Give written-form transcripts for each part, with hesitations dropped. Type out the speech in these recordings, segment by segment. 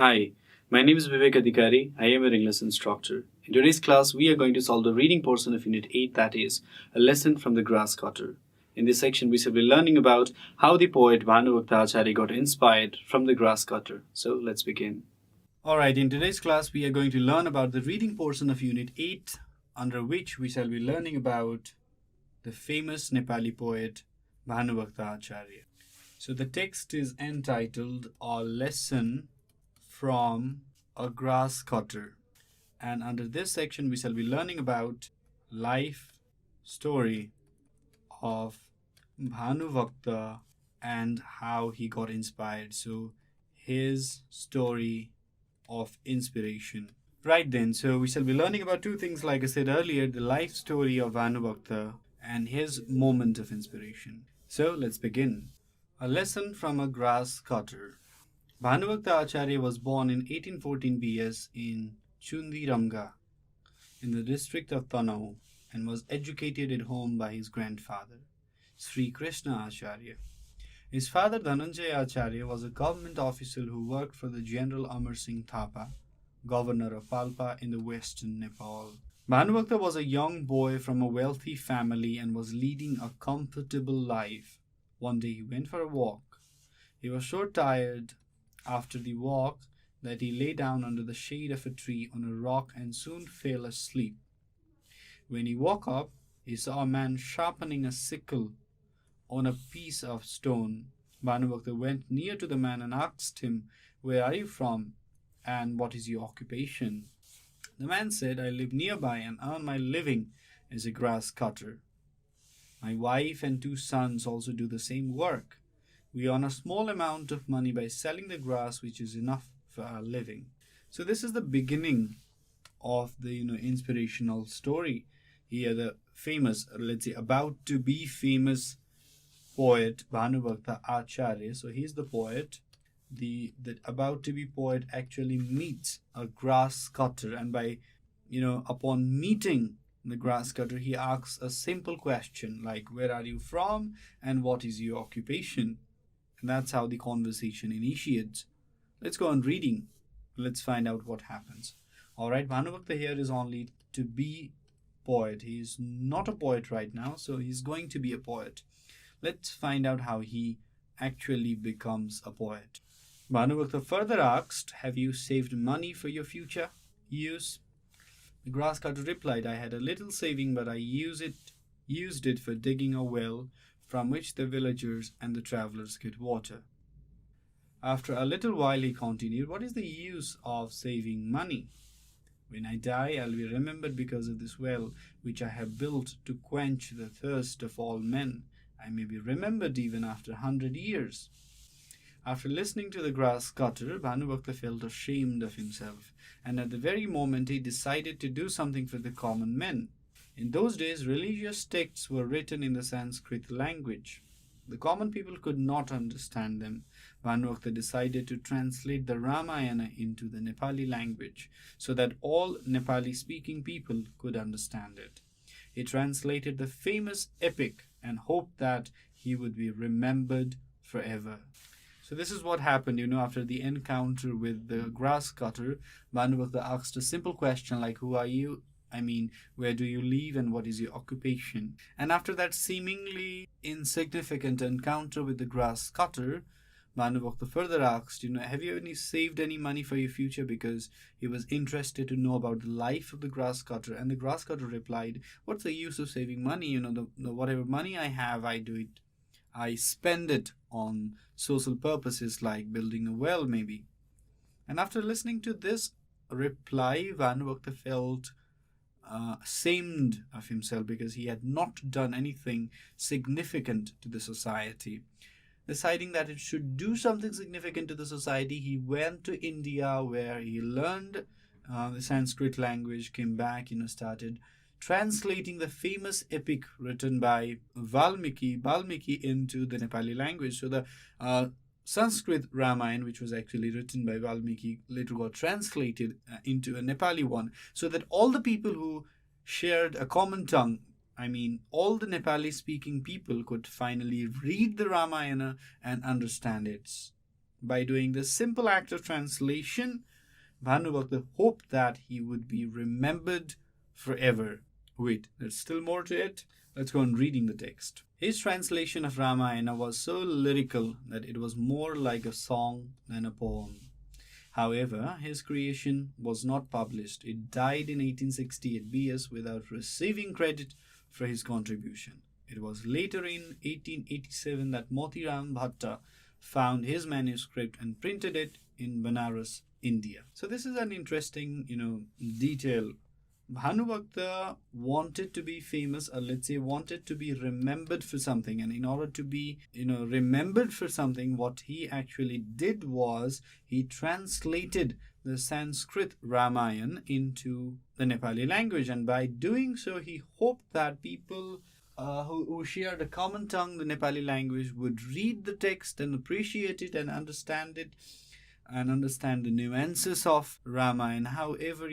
Hi, my name is Bibek Adhikari. I am your English instructor. In today's class, we are going to solve the reading portion of Unit 8, that is, a lesson from the grass cutter. In this section, we shall be learning about how the poet Bhanuvakta Acharya got inspired from the grass cutter. So, let's begin. Alright, in today's class, we are going to learn about the reading portion of Unit 8, under which we shall be learning about the famous Nepali poet Bhanuvakta Acharya. So, the text is entitled A Lesson from a Grass Cutter, and under this section we shall be learning about life story of Bhanuvakta and how he got inspired. So his story of inspiration. Right then, so we shall be learning about two things, like I said earlier, the life story of Bhanuvakta and his moment of inspiration. So let's begin. A lesson from a grass cutter. Bhanuvakta Acharya was born in 1814 BS in Chundiramga in the district of Tanau and was educated at home by his grandfather, Sri Krishna Acharya. His father Dhananjaya Acharya was a government official who worked for the General Amar Singh Thapa, governor of Palpa in the western Nepal. Bhanuvakta was a young boy from a wealthy family and was leading a comfortable life. One day he went for a walk. He was so tired after the walk that he lay down under the shade of a tree on a rock and soon fell asleep. When he woke up, he saw a man sharpening a sickle on a piece of stone. Bhanuvakta went near to the man and asked him, "Where are you from and what is your occupation?" The man said, "I live nearby and earn my living as a grass cutter. My wife and 2 sons also do the same work. We earn a small amount of money by selling the grass, which is enough for our living." So this is the beginning of the inspirational story. Here the famous, let's say about to be famous poet Bhanuvakta Acharya. So he's the poet. The about to be poet actually meets a grass cutter, and by upon meeting the grass cutter, he asks a simple question like, "Where are you from and what is your occupation?" And that's how the conversation initiates. Let's go on reading. Let's find out what happens. Alright, Bhanuvakta here is only to be poet. He is not a poet right now, so he's going to be a poet. Let's find out how he actually becomes a poet. Bhanuvakta further asked, "Have you saved money for your future use?" The grass cutter replied, "I had a little saving, but I used it for digging a well from which the villagers and the travelers get water." After a little while he continued, "What is the use of saving money? When I die, I'll be remembered because of this well which I have built to quench the thirst of all men. I may be remembered even after 100 years. After listening to the grass cutter, Bhanuvakta felt ashamed of himself, and at the very moment he decided to do something for the common men. In those days, religious texts were written in the Sanskrit language. The common people could not understand them. Bhanuvakta decided to translate the Ramayana into the Nepali language so that all Nepali-speaking people could understand it. He translated the famous epic and hoped that he would be remembered forever. So this is what happened, after the encounter with the grass cutter. Bhanuvakta asked a simple question like, "Who are you? Where do you live and what is your occupation?" And after that seemingly insignificant encounter with the grass cutter, Bhanuvakta further asked, "Have you saved any money for your future?" Because he was interested to know about the life of the grass cutter. And the grass cutter replied, "What's the use of saving money? The whatever money I have, I spend it on social purposes like building a well maybe." And after listening to this reply, Bhanuvakta felt ashamed of himself because he had not done anything significant to the society. Deciding that it should do something significant to the society, he went to India where he learned the Sanskrit language, came back, started translating the famous epic written by Valmiki into the Nepali language. So the Sanskrit Ramayana, which was actually written by Valmiki, later got translated into a Nepali one, so that all the people who shared a common tongue, all the Nepali speaking people, could finally read the Ramayana and understand its By doing this simple act of translation, Bhanubhakta hoped that he would be remembered forever. Wait, there's still more to it. Let's go on reading the text. His translation of Ramayana was so lyrical that it was more like a song than a poem. However, his creation was not published. It died in 1868 BS without receiving credit for his contribution. It was later in 1887 that Motiram Bhatta found his manuscript and printed it in Banaras, India. So this is an interesting, detail. Bhanubhakta wanted to be famous, or let's say wanted to be remembered for something, and in order to be remembered for something, what he actually did was he translated the Sanskrit Ramayana into the Nepali language, and by doing so he hoped that people who shared a common tongue, the Nepali language, would read the text and appreciate it and understand it, and understand the nuances of Ramayana. However,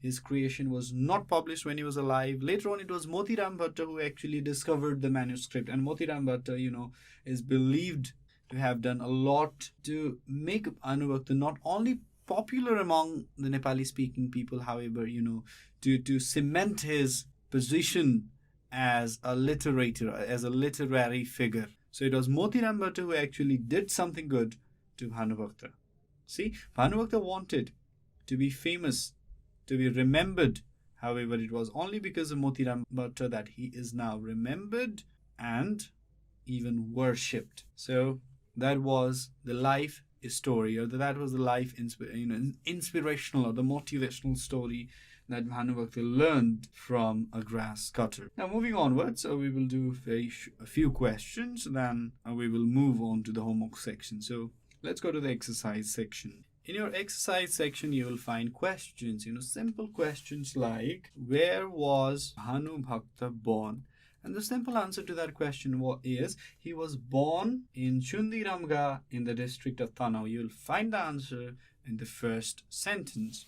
his creation was not published when he was alive. Later on, it was Motiram Bhatta who actually discovered the manuscript. And Motiram Bhatta, is believed to have done a lot to make Bhanubhakta not only popular among the Nepali-speaking people, however, to cement his position as a literator, as a literary figure. So it was Motiram Bhatta who actually did something good to Bhanubhakta. See, Bhanubhakta wanted to be famous, to be remembered. However, it was only because of Motiram Bhatta that he is now remembered and even worshipped. So that was the life story, or that was the life inspirational or the motivational story that Bhanubhakta learned from a grass cutter. Now moving onwards, we will do a few questions, then we will move on to the homework section. So let's go to the exercise section. In your exercise section, you will find questions, simple questions like, where was Bhanubhakta born? And the simple answer to that question is, he was born in Chundiramga in the district of Thanau. You will find the answer in the first sentence.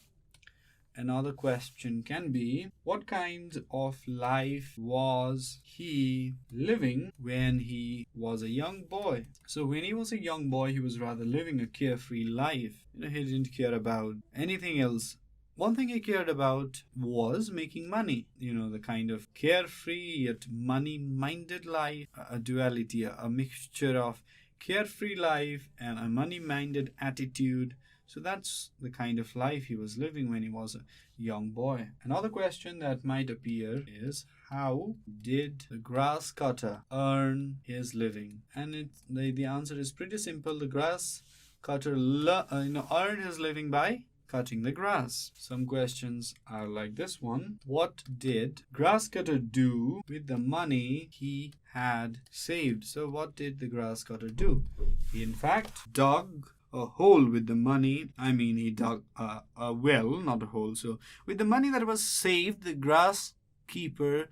Another question can be, what kind of life was he living when he was a young boy? So when he was a young boy, he was rather living a carefree life. He didn't care about anything else. One thing he cared about was making money. The kind of carefree yet money-minded life, a duality, a mixture of carefree life and a money-minded attitude. So that's the kind of life he was living when he was a young boy. Another question that might appear is, how did the grass cutter earn his living? And the answer is pretty simple. The grass cutter earned his living by cutting the grass. Some questions are like this one. What did grass cutter do with the money he had saved? So what did the grass cutter do? He in fact dug a hole with the money. He dug a well, not a hole. So with the money that was saved, the grass keeper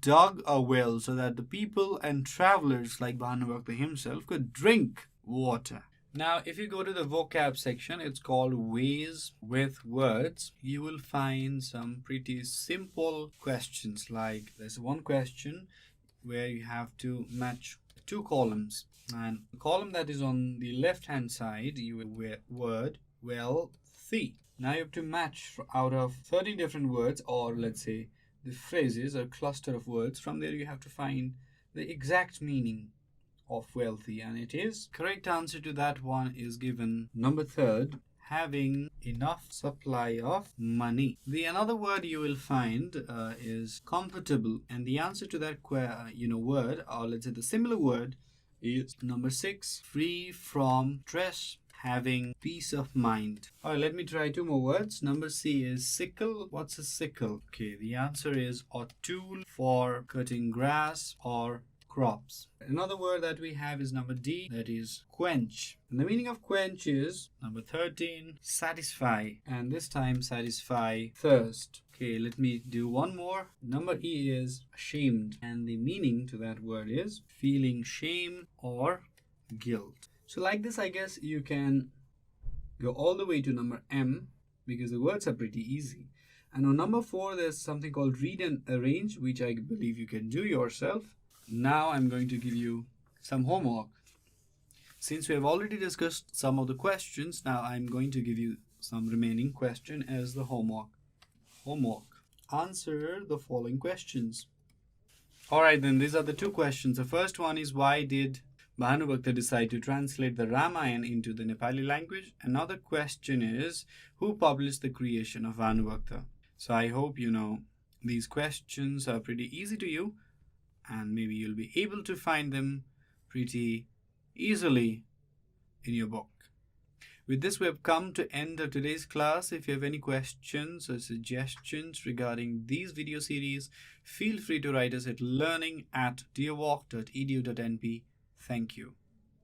dug a well so that the people and travelers like Bhanubhakta himself could drink water. Now, if you go to the vocab section, it's called Ways with Words. You will find some pretty simple questions. Like there's one question where you have to match two columns. And the column that is on the left-hand side, you will word wealthy. Now you have to match out of 13 different words, or let's say the phrases or cluster of words. From there you have to find the exact meaning of wealthy, and it is correct answer to that one is given number 3, having enough supply of money. The another word you will find is comfortable, and the answer to that word, or let's say the similar word, is number 6, free from stress, having peace of mind. Alright, let me try 2 more words. Number C is sickle. What's a sickle? Okay, the answer is a tool for cutting grass or crops. Another word that we have is number D, that is quench. And the meaning of quench is number 13, satisfy, and this time satisfy thirst. Okay, let me do one more. Number E is ashamed, and the meaning to that word is feeling shame or guilt. So like this, I guess you can go all the way to number M, because the words are pretty easy. And on number 4, there's something called read and arrange, which I believe you can do yourself. Now I'm going to give you some homework. Since we have already discussed some of the questions, now I'm going to give you some remaining question as the homework. Answer the following questions. Alright then, these are the two questions. The first one is, why did Bhanubhakta decide to translate the Ramayana into the Nepali language? Another question is, who published the creation of Bhanubhakta? So I hope you know these questions are pretty easy to you, and maybe you'll be able to find them pretty easily in your book. With this, we have come to end of today's class. If you have any questions or suggestions regarding these video series, feel free to write us at learning@deerwalk.edu.np. Thank you.